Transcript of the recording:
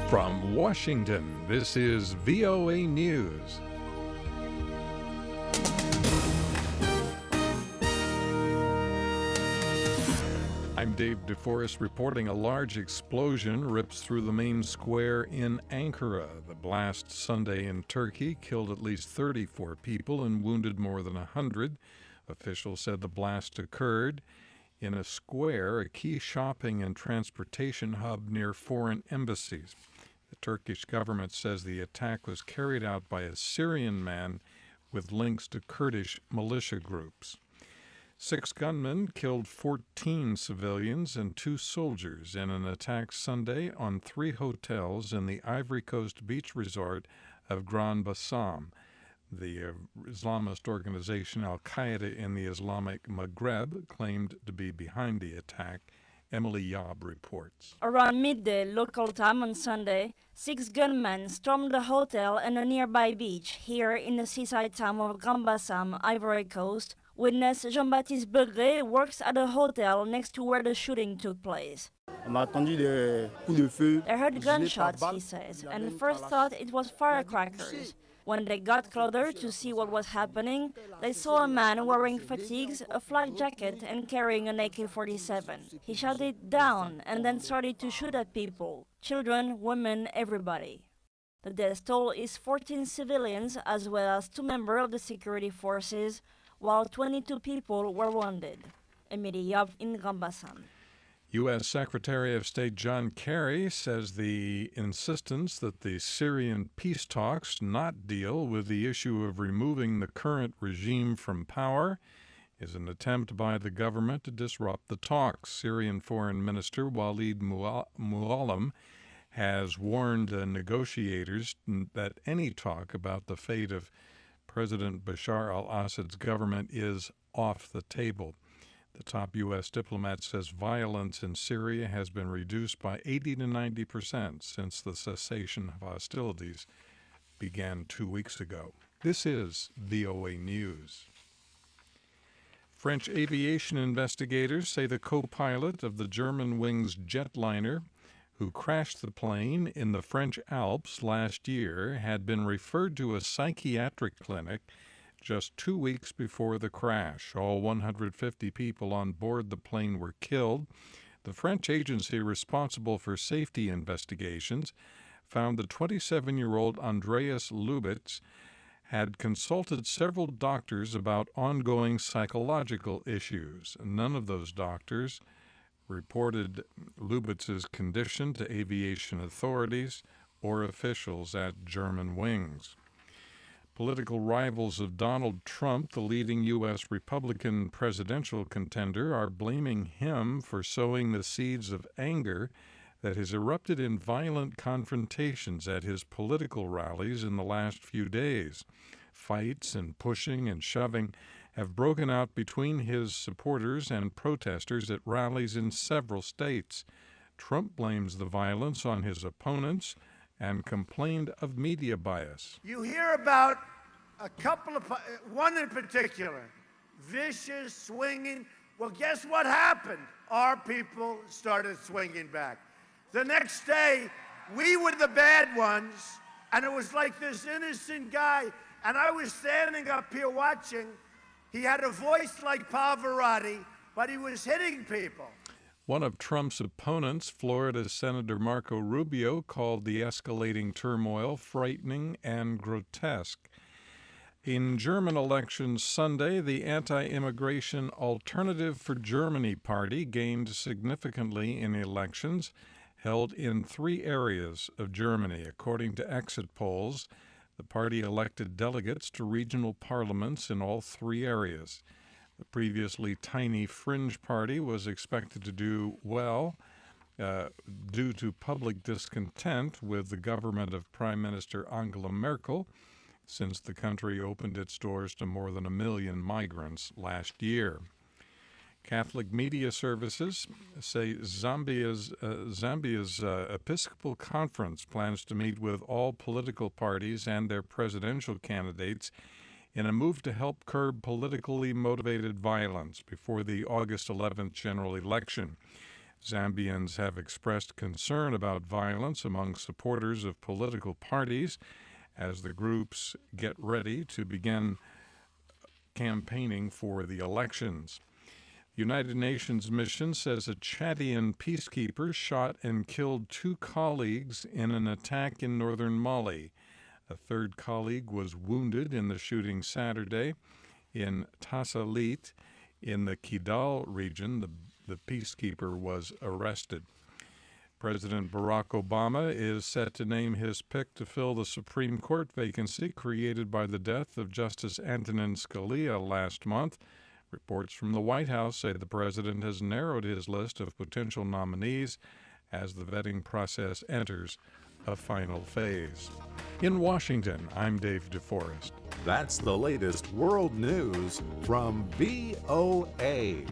From Washington, this is VOA News. I'm Dave DeForest reporting. A large explosion rips through the main square in Ankara. The blast Sunday in Turkey killed at least 34 people and wounded more than 100. Officials said the blast occurred in a square, a key shopping and transportation hub near foreign embassies. The Turkish government says the attack was carried out by a Syrian man with links to Kurdish militia groups. 6 gunmen killed 14 civilians and 2 soldiers in an attack Sunday on 3 hotels in the Ivory Coast beach resort of Grand-Bassam. The Islamist organization al-Qaeda in the Islamic Maghreb claimed to be behind the attack. Emilie Iob reports. Around midday local time on Sunday, 6 gunmen stormed the hotel and a nearby beach here in the seaside town of Grand-Bassam, Ivory Coast. Witness Jean-Baptiste Begré works at a hotel next to where the shooting took place. They heard gunshots, he says, and first thought it was firecrackers. When they got closer to see what was happening, they saw a man wearing fatigues, a flak jacket, and carrying an AK-47. He shot it down and then started to shoot at people, children, women, everybody. The death toll is 14 civilians as well as 2 members of the security forces, while 22 people were wounded. Emilie Iob in Grand-Bassam. U.S. Secretary of State John Kerry says the insistence that the Syrian peace talks not deal with the issue of removing the current regime from power is an attempt by the government to disrupt the talks. Syrian Foreign Minister Walid Muallim has warned negotiators that any talk about the fate of President Bashar al-Assad's government is off the table. The top U.S. diplomat says violence in Syria has been reduced by 80 to 90% since the cessation of hostilities began 2 weeks ago. This is VOA News. French aviation investigators say the co-pilot of the Germanwings jetliner who crashed the plane in the French Alps last year had been referred to a psychiatric clinic just 2 weeks before the crash. All 150 people on board the plane were killed. The French agency responsible for safety investigations found the 27-year-old Andreas Lubitz had consulted several doctors about ongoing psychological issues. None of those doctors reported Lubitz's condition to aviation authorities or officials at Germanwings. Political rivals of Donald Trump, the leading U.S. Republican presidential contender, are blaming him for sowing the seeds of anger that has erupted in violent confrontations at his political rallies in the last few days. Fights and pushing and shoving have broken out between his supporters and protesters at rallies in several states. Trump blames the violence on his opponents and complained of media bias. You hear about one in particular, vicious, swinging. Well, guess what happened? Our people started swinging back. The next day, we were the bad ones, and it was like this innocent guy, and I was standing up here watching. He had a voice like Pavarotti, but he was hitting people. One of Trump's opponents, Florida Senator Marco Rubio, called the escalating turmoil frightening and grotesque. In German elections Sunday, the anti-immigration Alternative for Germany party gained significantly in elections held in 3 areas of Germany. According to exit polls, the party elected delegates to regional parliaments in all 3 areas. The previously tiny fringe party was expected to do well due to public discontent with the government of Prime Minister Angela Merkel since the country opened its doors to more than 1 million migrants last year. Catholic media services say Zambia's Episcopal Conference plans to meet with all political parties and their presidential candidates in a move to help curb politically motivated violence before the August 11th general election. Zambians have expressed concern about violence among supporters of political parties as the groups get ready to begin campaigning for the elections. The United Nations mission says a Chadian peacekeeper shot and killed 2 colleagues in an attack in northern Mali. A third colleague was wounded in the shooting Saturday in Tassalit in the Kidal region. The peacekeeper was arrested. President Barack Obama is set to name his pick to fill the Supreme Court vacancy created by the death of Justice Antonin Scalia last month. Reports from the White House say the president has narrowed his list of potential nominees as the vetting process enters a final phase. In Washington, I'm Dave DeForest. That's the latest world news from VOA.